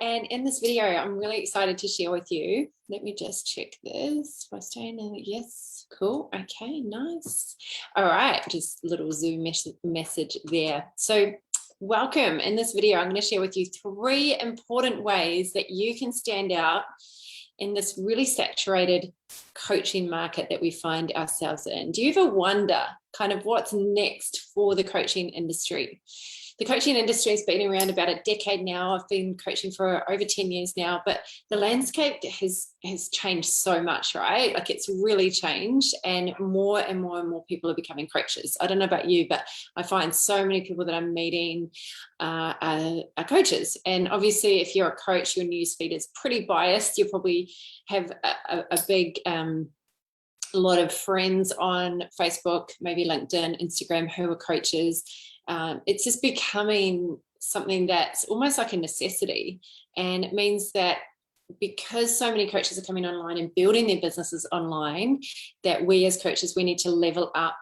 And in this video, I'm really excited to share with you. Let me just check this. Am I staying in? Yes, cool. Okay, nice. All right, just a little Zoom message there. So welcome. In this video, I'm going to share with you 3 important ways that you can stand out in this really saturated coaching market that we find ourselves in. Do you ever wonder kind of what's next for the coaching industry? The coaching industry has been around about a decade now. I've been coaching for over 10 years now, but the landscape has changed so much, right? Like it's really changed, and more people are becoming coaches. I don't know about you, but I find so many people that I'm meeting are coaches. And obviously, if you're a coach, your newsfeed is pretty biased. You probably have a big lot of friends on Facebook, maybe LinkedIn, Instagram, who are coaches. It's just becoming something that's almost like a necessity. And it means that because so many coaches are coming online and building their businesses online, that we as coaches, we need to level up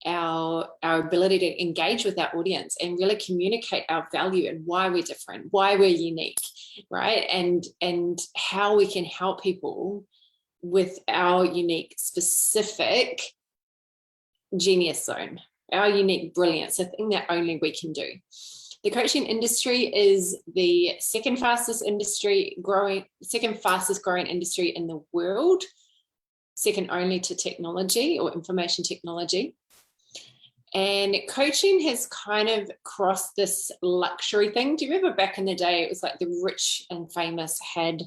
our ability to engage with our audience and really communicate our value and why we're different, why we're unique, right? And how we can help people with our unique, specific genius zone, our unique brilliance, a thing that only we can do. The coaching industry is the second fastest growing industry in the world, second only to technology or information technology. And coaching has kind of crossed this luxury thing. Do you remember back in the day, it was like the rich and famous had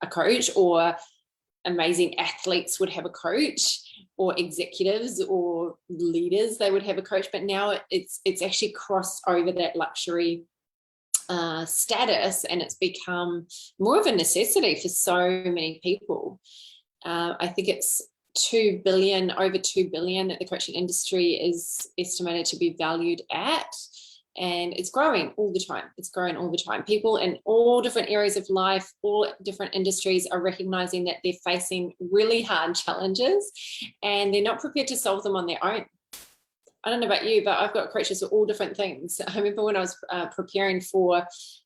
a coach, or amazing athletes would have a coach, or executives or leaders, they would have a coach. But now it's actually crossed over that luxury status, and it's become more of a necessity for so many people. I think it's over 2 billion that the coaching industry is estimated to be valued at. And it's growing all the time. It's growing all the time. People in all different areas of life, all different industries are recognizing that they're facing really hard challenges and they're not prepared to solve them on their own. I don't know about you, but I've got coaches for all different things. I remember when I was preparing for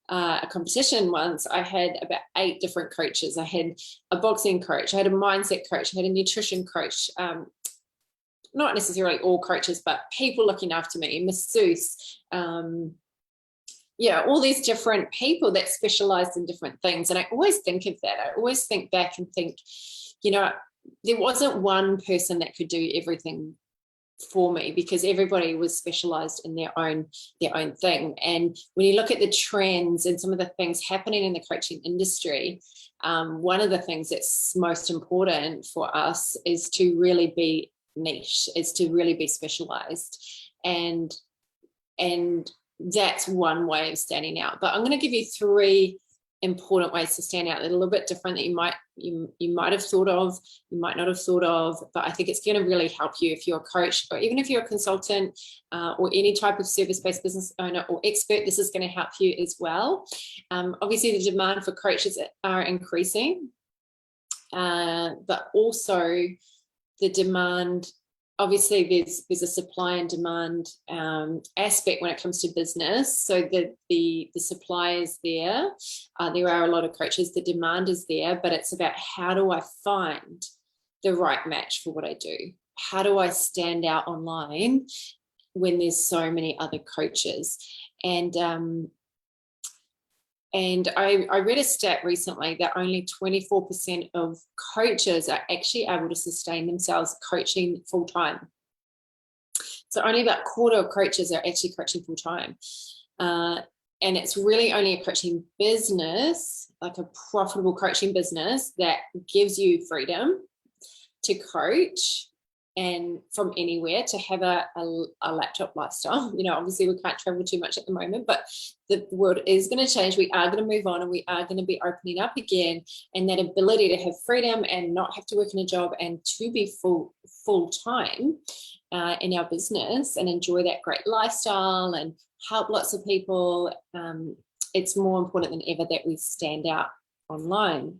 a competition once, I had about 8 different coaches. I had a boxing coach, I had a mindset coach, I had a nutrition coach, not necessarily all coaches, but people looking after me, masseuse, all these different people that specialized in different things. And I always think of that. I always think back and think, there wasn't one person that could do everything for me, because everybody was specialized in their own thing. And when you look at the trends and some of the things happening in the coaching industry, one of the things that's most important for us is to really be niche, is to really be specialized, and that's one way of standing out. But I'm going to give you 3 important ways to stand out that are a little bit different, that you might have thought of, you might not have thought of, but I think it's going to really help you if you're a coach, or even if you're a consultant, or any type of service-based business owner or expert. This is going to help you as well. Obviously the demand for coaches are increasing, but also the demand, obviously there's a supply and demand aspect when it comes to business. So the supply is there. There are a lot of coaches. The demand is there, but it's about, how do I find the right match for what I do? How do I stand out online when there's so many other coaches? And I read a stat recently that only 24% of coaches are actually able to sustain themselves coaching full time. So only about a quarter of coaches are actually coaching full time. And it's really only a coaching business, like a profitable coaching business, that gives you freedom to coach and from anywhere, to have a laptop lifestyle. Obviously we can't travel too much at the moment, but the world is going to change. We are going to move on, and we are going to be opening up again. And that ability to have freedom and not have to work in a job, and to be full time in our business and enjoy that great lifestyle and help lots of people. It's more important than ever that we stand out online.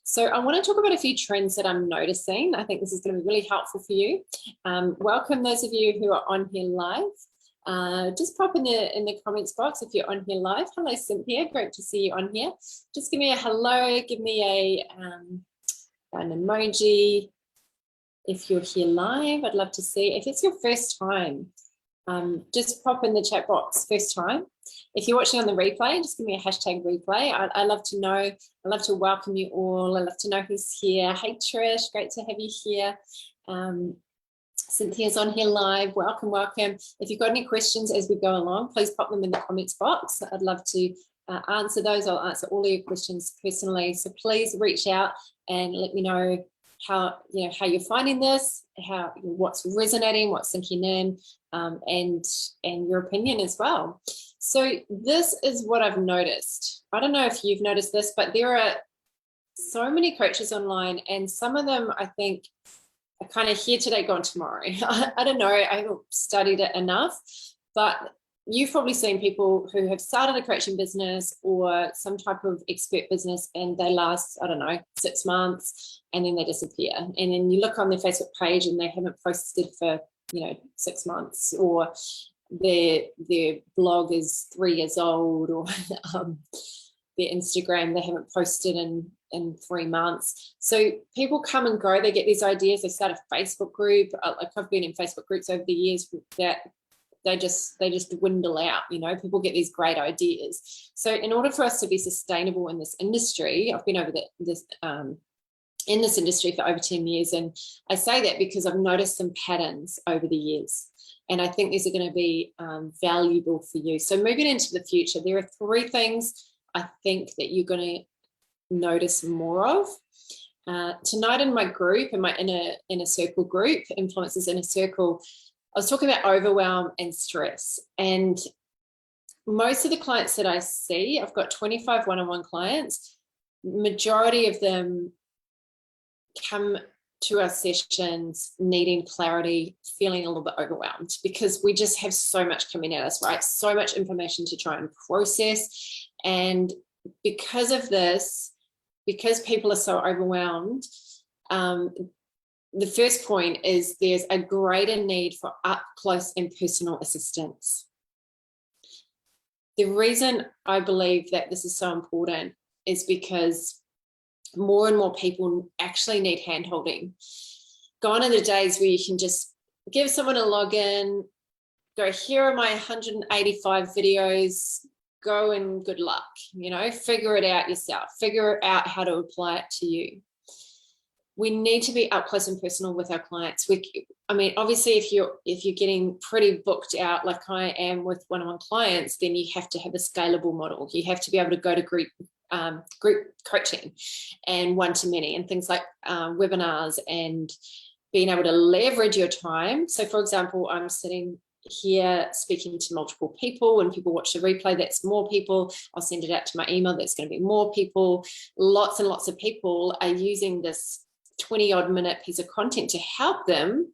So I want to talk about a few trends that I'm noticing. I think this is going to be really helpful for you. Welcome those of you who are on here live. Just pop in the comments box if you're on here live. Hello, Cynthia. Great to see you on here. Just give me a hello. Give me an emoji if you're here live. I'd love to see. If it's your first time, just pop in the chat box, first time. If you're watching on the replay, just give me a hashtag replay. I love to know. I love to welcome you all. I love to know who's here. Hey, Trish. Great to have you here. Cynthia's on here live. Welcome, welcome. If you've got any questions as we go along, please pop them in the comments box. I'd love to answer those. I'll answer all of your questions personally. So please reach out and let me know how you're finding this, what's resonating, what's sinking in, and your opinion as well. So this is what I've noticed. I don't know if you've noticed this, but there are so many coaches online, and some of them I think are kind of here today, gone tomorrow. I don't know. I haven't studied it enough, but you've probably seen people who have started a coaching business or some type of expert business, and they last, I don't know, 6 months, and then they disappear. And then you look on their Facebook page and they haven't posted for 6 months, or their blog is 3 years old, or their Instagram, they haven't posted in 3 months. So people come and go. They get these ideas. They start a Facebook group. Like I've been in Facebook groups over the years that they just dwindle out. People get these great ideas. So in order for us to be sustainable in this industry, I've been over in this industry for over 10 years. And I say that because I've noticed some patterns over the years. And I think these are going to be valuable for you. So moving into the future, there are 3 things I think that you're going to notice more of. Tonight in my group, in my inner circle group, Influencers Inner Circle, I was talking about overwhelm and stress. And most of the clients that I see, I've got 25 one-on-one clients, majority of them come to our sessions needing clarity, feeling a little bit overwhelmed, because we just have so much coming at us, right? So much information to try and process. And because of this, because people are so overwhelmed, the first point is there's a greater need for up close and personal assistance. The reason I believe that this is so important is because more and more people actually need hand-holding. Gone are the days where you can just give someone a login, go, here are my 185 videos, go and good luck, figure it out yourself, figure out how to apply it to you. We need to be up close and personal with our clients. Obviously, if you're getting pretty booked out like I am with one-on-one clients, then you have to have a scalable model. You have to be able to go to group coaching and one-to-many and things like webinars, and being able to leverage your time. So, for example, I'm sitting here speaking to multiple people. When people watch the replay, that's more people. I'll send it out to my email. That's going to be more people. Lots and lots of people are using this 20-odd minute piece of content to help them,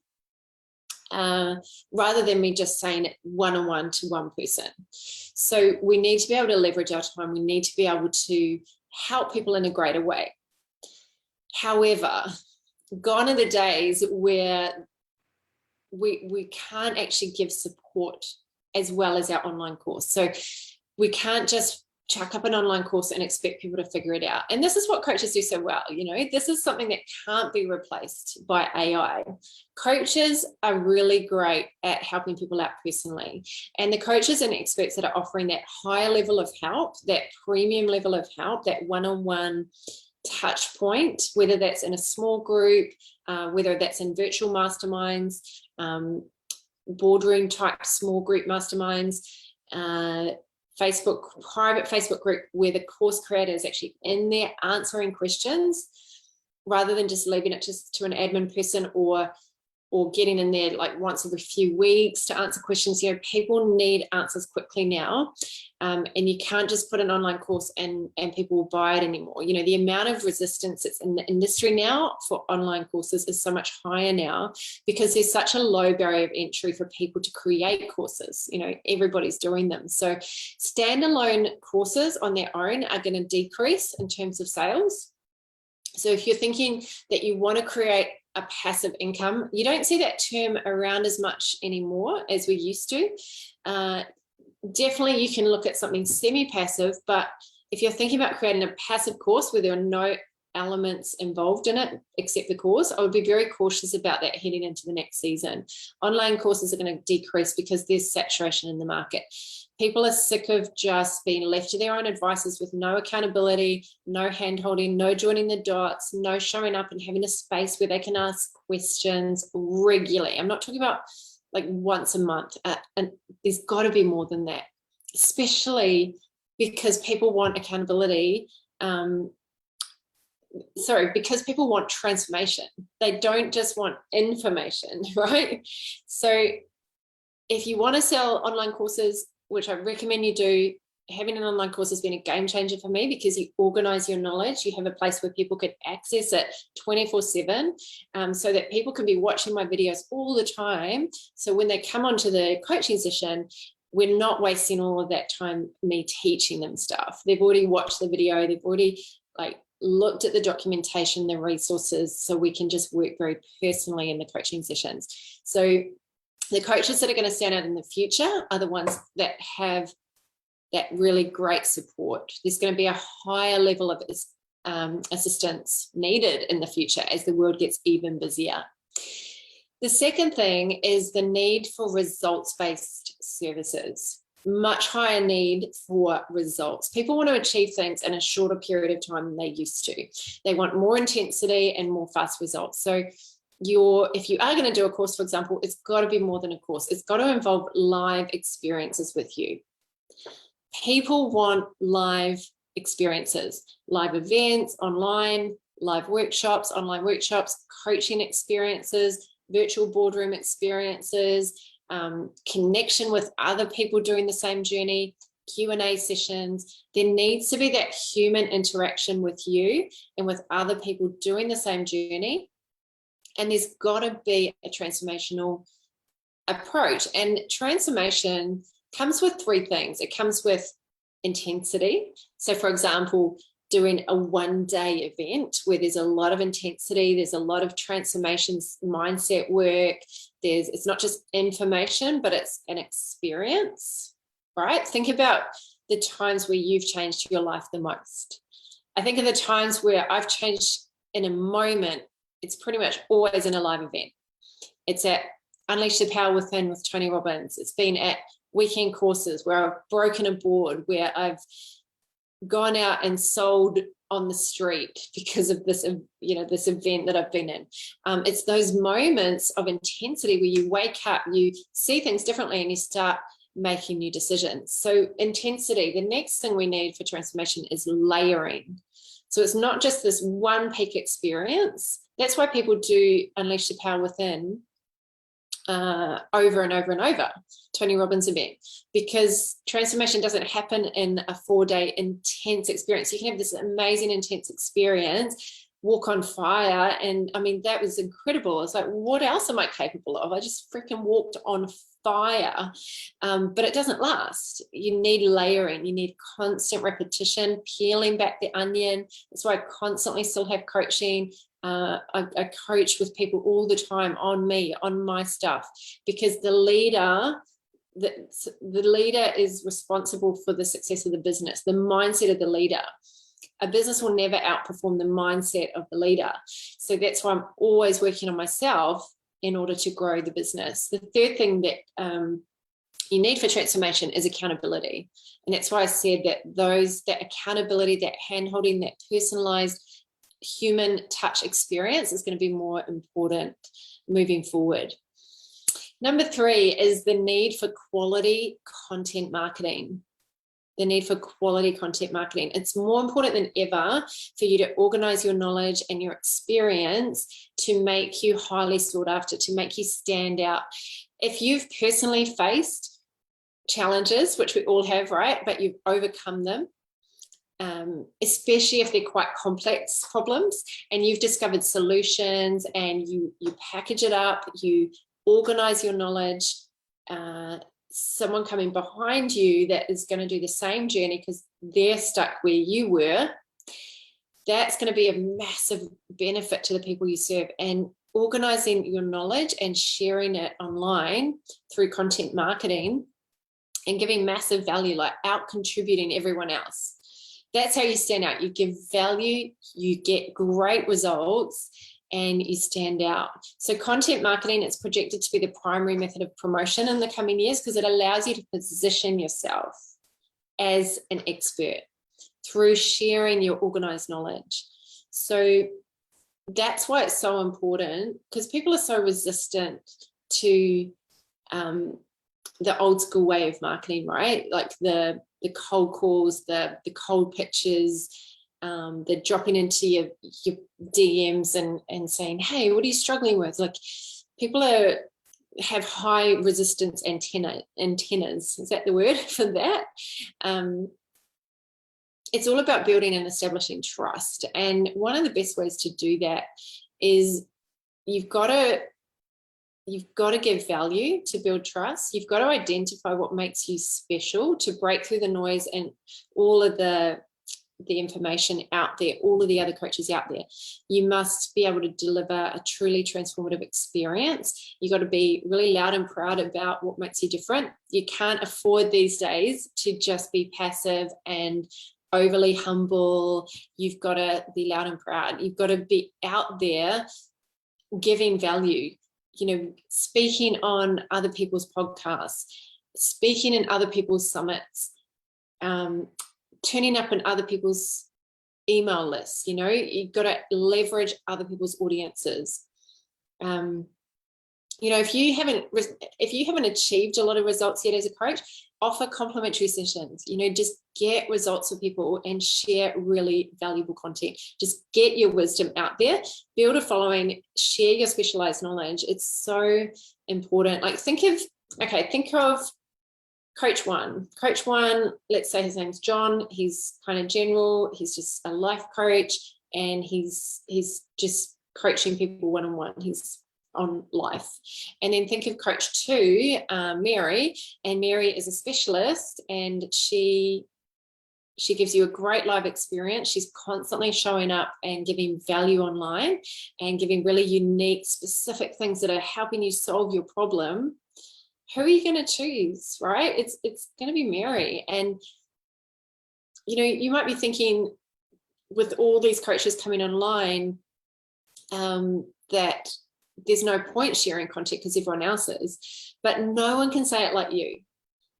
rather than me just saying it one-on-one to one person. So we need to be able to leverage our time. We need to be able to help people in a greater way. However, gone are the days where we can't actually give support as well as our online course. So we can't just chuck up an online course and expect people to figure it out. And this is what coaches do so well. This is something that can't be replaced by AI. Coaches are really great at helping people out personally. And the coaches and experts that are offering that higher level of help, that premium level of help, that one-on-one touch point, whether that's in a small group, whether that's in virtual masterminds, boardroom type small group masterminds, private Facebook group where the course creator is actually in there answering questions, rather than just leaving it just to an admin person or getting in there like once every few weeks to answer questions. People need answers quickly now, and you can't just put an online course and people will buy it anymore. The amount of resistance that's in the industry now for online courses is so much higher now because there's such a low barrier of entry for people to create courses. Everybody's doing them. So standalone courses on their own are going to decrease in terms of sales. So if you're thinking that you want to create a passive income, you don't see that term around as much anymore as we used to. Definitely you can look at something semi-passive, but if you're thinking about creating a passive course where there are no elements involved in it except the course, I would be very cautious about that heading into the next season. Online courses are going to decrease because there's saturation in the market. People are sick of just being left to their own devices with no accountability, no hand-holding, no joining the dots, no showing up and having a space where they can ask questions regularly. I'm not talking about like once a month, and there's got to be more than that, especially because people want accountability. Because people want transformation. They don't just want information, right? So if you want to sell online courses, which I recommend you do, having an online course has been a game changer for me because you organize your knowledge. You have a place where people can access it 24/7, so that people can be watching my videos all the time. So when they come onto the coaching session, we're not wasting all of that time me teaching them stuff. They've already watched the video. They've already looked at the documentation, the resources, so we can just work very personally in the coaching sessions. So the coaches that are going to stand out in the future are the ones that have that really great support. There's going to be a higher level of assistance needed in the future as the world gets even busier. The second thing is the need for results-based services. Much higher need for results. People want to achieve things in a shorter period of time than they used to. They want more intensity and more fast results. So if you are going to do a course, for example, it's got to be more than a course. It's got to involve live experiences with you. People want live experiences, live events, online, live workshops, online workshops, coaching experiences, virtual boardroom experiences, connection with other people doing the same journey, Q&A sessions. There needs to be that human interaction with you and with other people doing the same journey. And there's got to be a transformational approach. And transformation comes with three things. It comes with intensity. So for example, doing a one-day event where there's a lot of intensity, there's a lot of transformations, mindset work. It's not just information, but it's an experience, right? Think about the times where you've changed your life the most. I think of the times where I've changed in a moment. It's pretty much always in a live event. It's at Unleash the Power Within with Tony Robbins. It's been at weekend courses where I've broken a board, where I've gone out and sold on the street because of this, this event that I've been in. It's those moments of intensity where you wake up, you see things differently, and you start making new decisions. So intensity. The next thing we need for transformation is layering. So it's not just this one peak experience. That's why people do Unleash the Power Within over and over and over, Tony Robbins event, because transformation doesn't happen in a 4-day intense experience. You can have this amazing intense experience, walk on fire, and I mean, that was incredible. It's like, what else am I capable of? I just freaking walked on fire, but it doesn't last. You need layering, you need constant repetition, peeling back the onion. That's why I constantly still have coaching. I coach with people all the time on my stuff, because the leader is responsible for the success of the business, the mindset of the leader. A business will never outperform the mindset of the leader. So that's why I'm always working on myself in order to grow the business. The third thing that you need for transformation is accountability. And that's why I said that accountability, that hand-holding, that personalized human touch experience is going to be more important moving forward. Number 3 is the need for quality content marketing. The need for quality content marketing. It's more important than ever for you to organize your knowledge and your experience to make you highly sought after, to make you stand out. If you've personally faced challenges, which we all have, right, but you've overcome them, especially if they're quite complex problems, and you've discovered solutions and you package it up, you organize your knowledge, someone coming behind you that is going to do the same journey because they're stuck where you were, that's going to be a massive benefit to the people you serve. And organizing your knowledge and sharing it online through content marketing and giving massive value, like out contributing everyone else. That's how you stand out. You give value, you get great results, and you stand out. So content marketing is projected to be the primary method of promotion in the coming years because it allows you to position yourself as an expert through sharing your organized knowledge. So that's why it's so important, because people are so resistant to the old school way of marketing, right? Like the cold calls, the cold pitches, the dropping into your DMs and saying, hey, what are you struggling with? Like people have high resistance antennas. Is that the word for that? It's all about building and establishing trust. And one of the best ways to do that is you've got to give value to build trust. You've got to identify what makes you special to break through the noise and all of the information out there, all of the other coaches out there. You must be able to deliver a truly transformative experience. You've got to be really loud and proud about what makes you different. You can't afford these days to just be passive and overly humble. You've got to be loud and proud. You've got to be out there giving value, speaking on other people's podcasts, speaking in other people's summits, turning up in other people's email lists. You've got to leverage other people's audiences. If you haven't achieved a lot of results yet as a coach, offer complimentary sessions. Just get results for people and share really valuable content. Just get your wisdom out there, build a following, share your specialized knowledge. It's so important. Like think of Coach One. Coach One, let's say his name's John. He's kind of general. He's just a life coach, and he's just coaching people one-on-one. He's on life. And then think of Coach Two, Mary, and Mary is a specialist, and she gives you a great live experience. She's constantly showing up and giving value online and giving really unique, specific things that are helping you solve your problem. Who are you going to choose, right? It's going to be Mary. And, you might be thinking with all these coaches coming online that there's no point sharing content because everyone else is, but no one can say it like you.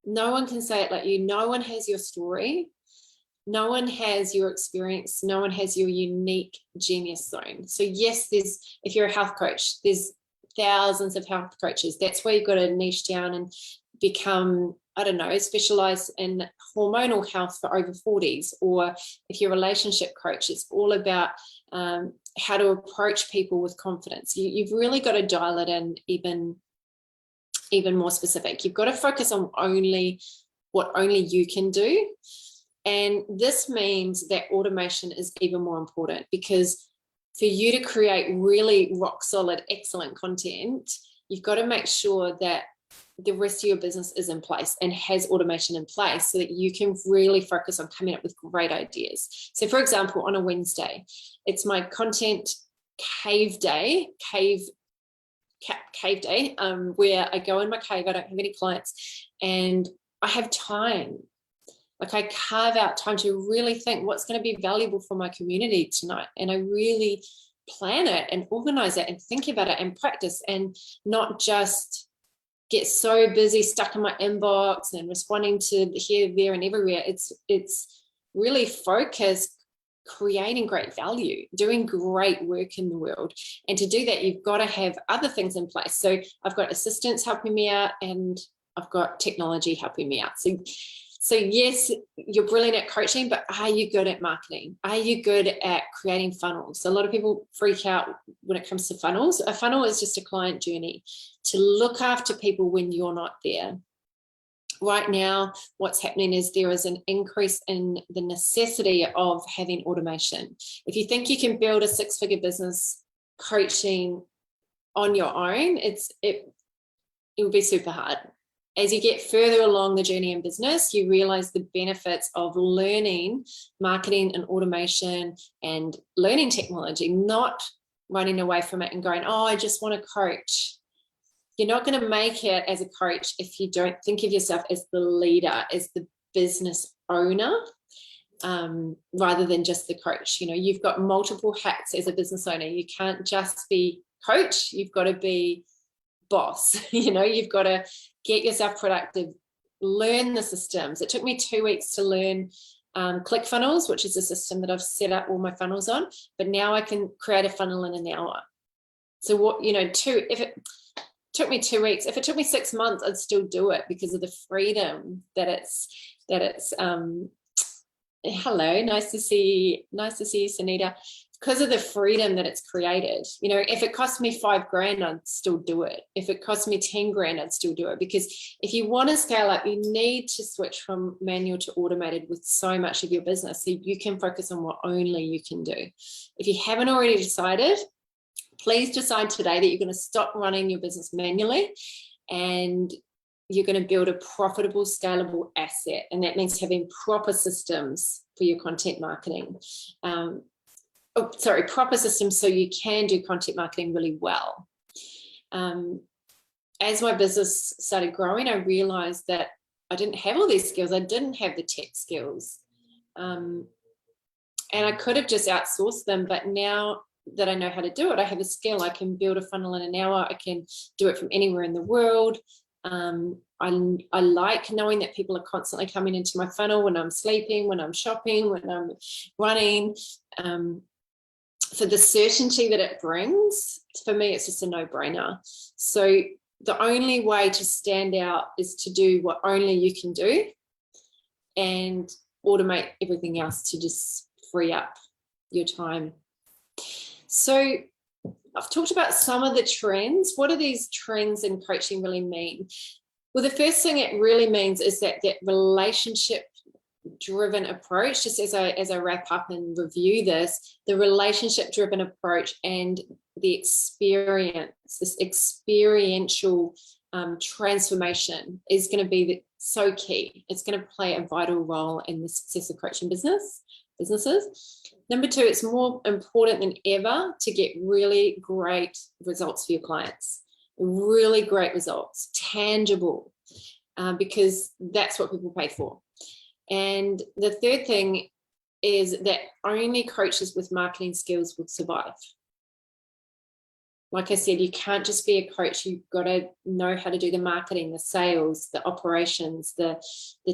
No one can say it like you. No one has your story. No one has your experience. No one has your unique genius zone. So yes, if you're a health coach, there's thousands of health coaches. That's where you've got to niche down and become, specialize in hormonal health for over 40s. Or if you're a relationship coach, it's all about how to approach people with confidence. You've really got to dial it in even more specific. You've got to focus on what only you can do. And this means that automation is even more important, because for you to create really rock solid, excellent content, you've got to make sure that the rest of your business is in place and has automation in place so that you can really focus on coming up with great ideas. So for example, on a Wednesday, it's my content cave day, where I go in my cave, I don't have any clients, and I have time. Like I carve out time to really think what's going to be valuable for my community tonight. And I really plan it and organize it and think about it and practice, and not just get so busy stuck in my inbox and responding to here, there, and everywhere. It's really focused, creating great value, doing great work in the world. And to do that, you've got to have other things in place. So I've got assistants helping me out, and I've got technology helping me out. So yes, you're brilliant at coaching, but are you good at marketing? Are you good at creating funnels? So a lot of people freak out when it comes to funnels. A funnel is just a client journey to look after people when you're not there. Right now, what's happening is there is an increase in the necessity of having automation. If you think you can build a 6-figure business coaching on your own, it will be super hard. As you get further along the journey in business, you realize the benefits of learning marketing and automation and learning technology, not running away from it and going, oh, I just want to coach. You're not going to make it as a coach if you don't think of yourself as the leader, as the business owner, rather than just the coach. You know, you've got multiple hats as a business owner. You can't just be coach. You've got to be boss. You know, you've got to get yourself productive, learn the systems. It took me 2 weeks to learn ClickFunnels, which is a system that I've set up all my funnels on, but now I can create a funnel in an hour. So what, you know, if it took me 2 weeks, if it took me 6 months, I'd still do it because of the freedom that it's hello, nice to see you, Sunita. Because of the freedom that it's created. You know, if it cost me $5,000, I'd still do it. If it cost me 10 grand, I'd still do it. Because if you want to scale up, you need to switch from manual to automated with so much of your business, so you can focus on what only you can do. If you haven't already decided, please decide today that you're going to stop running your business manually and you're going to build a profitable, scalable asset. And that means having proper systems for your content marketing. Proper systems so you can do content marketing really well. As my business started growing, I realized that I didn't have all these skills. I didn't have the tech skills. And I could have just outsourced them, but now that I know how to do it, I have a skill. I can build a funnel in an hour. I can do it from anywhere in the world. I like knowing that people are constantly coming into my funnel when I'm sleeping, when I'm shopping, when I'm running. For the certainty that it brings, for me, it's just a no-brainer. So the only way to stand out is to do what only you can do and automate everything else to just free up your time. So I've talked about some of the trends. What do these trends in coaching really mean? Well, the first thing it really means is that relationship driven approach, just as I wrap up and review this, the relationship driven approach and the experience, this experiential transformation is going to be so key. It's going to play a vital role in the success of coaching businesses. Number two, it's more important than ever to get really great results for your clients, really great results, tangible, because that's what people pay for. And the third thing is that only coaches with marketing skills will survive. Like I said, you can't just be a coach. You've got to know how to do the marketing, the sales, the operations, the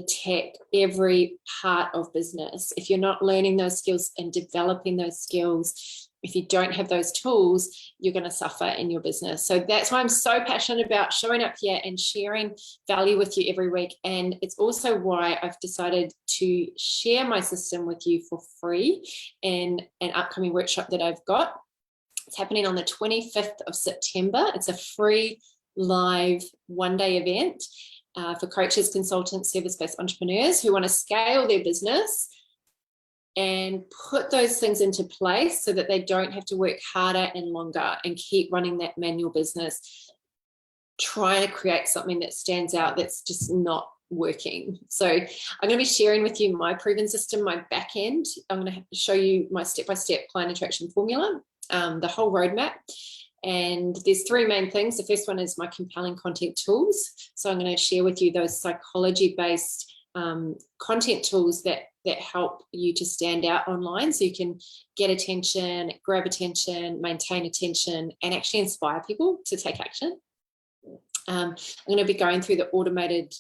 tech, every part of business. If you're not learning those skills and developing those skills, if you don't have those tools, you're going to suffer in your business. So that's why I'm so passionate about showing up here and sharing value with you every week. And it's also why I've decided to share my system with you for free in an upcoming workshop that I've got. It's happening on the 25th of September. It's a free live one-day event for coaches, consultants, service-based entrepreneurs who want to scale their business and put those things into place so that they don't have to work harder and longer and keep running that manual business, trying to create something that stands out that's just not working. So I'm going to be sharing with you my proven system, my back end. I'm going to show you my step-by-step client attraction formula, the whole roadmap. And there's three main things. The first one is my compelling content tools. So I'm going to share with you those psychology-based content tools that help you to stand out online so you can get attention, grab attention, maintain attention, and actually inspire people to take action. I'm going to be going through the automated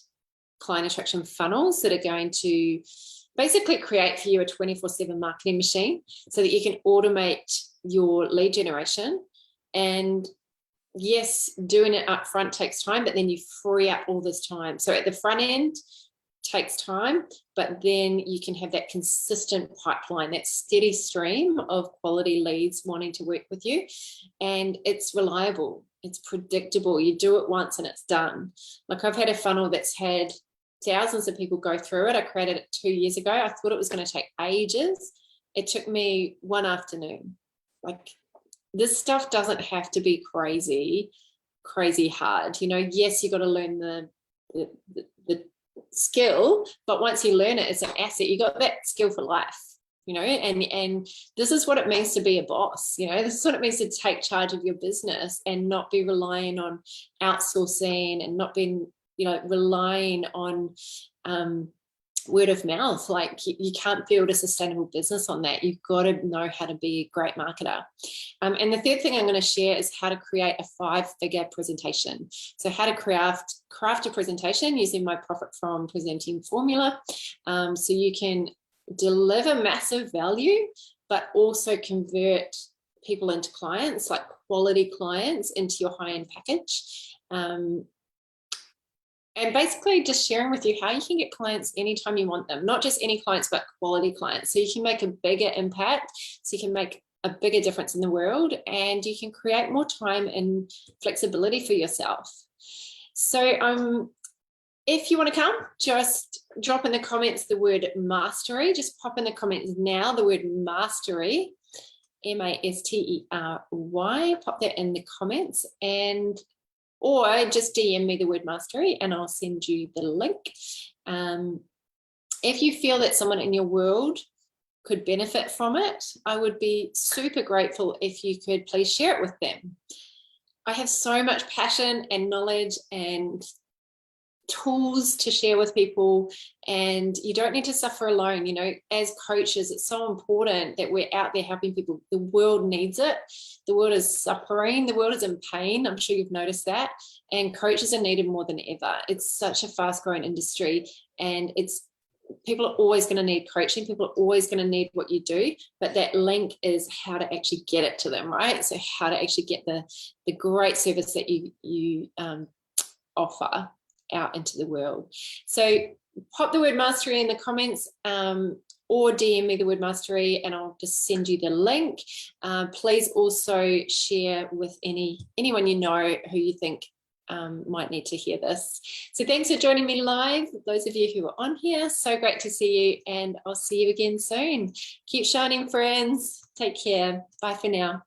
client attraction funnels that are going to basically create for you a 24/7 marketing machine so that you can automate your lead generation. And yes, doing it up front takes time, but then you free up all this time. So at the front end, takes time, but then you can have that consistent pipeline, that steady stream of quality leads wanting to work with you. And it's reliable, it's predictable. You do it once and it's done. Like I've had a funnel that's had thousands of people go through it. I created it 2 years ago. I thought it was going to take ages. It took me one afternoon. Like this stuff doesn't have to be crazy hard. You know, yes, you got to learn the skill, but once you learn it, it's an asset. You got that skill for life. you know, and this is what it means to be a boss. You know, this is what it means to take charge of your business and not be relying on outsourcing and not being, you know, relying on word of mouth. Like you can't build a sustainable business on that. You've got to know how to be a great marketer. And the third thing I'm going to share is how to create a 5-figure presentation. So how to craft a presentation using my profit from presenting formula. So you can deliver massive value, but also convert people into clients, like quality clients, into your high-end package. And basically just sharing with you how you can get clients anytime you want them, not just any clients, but quality clients. So you can make a bigger impact, so you can make a bigger difference in the world, and you can create more time and flexibility for yourself. So if you want to come, just drop in the comments the word mastery. Just pop in the comments now the word mastery, mastery. Pop that in the comments, or just DM me the word mastery and I'll send you the link. If you feel that someone in your world could benefit from it, I would be super grateful if you could please share it with them. I have so much passion and knowledge and tools to share with people, and you don't need to suffer alone. You know, as coaches, it's so important that we're out there helping people. The world needs it. The world is suffering. The world is in pain. I'm sure you've noticed that. And coaches are needed more than ever. It's such a fast-growing industry, and people are always going to need coaching. People are always going to need what you do, but that link is how to actually get it to them, right? So how to actually get the great service that you offer out into the world. So pop the word mastery in the comments, or DM me the word mastery and I'll just send you the link. Please also share with anyone you know who you think might need to hear this. So thanks for joining me live, those of you who are on here. So great to see you, and I'll see you again soon. Keep shining, friends. Take care. Bye for now.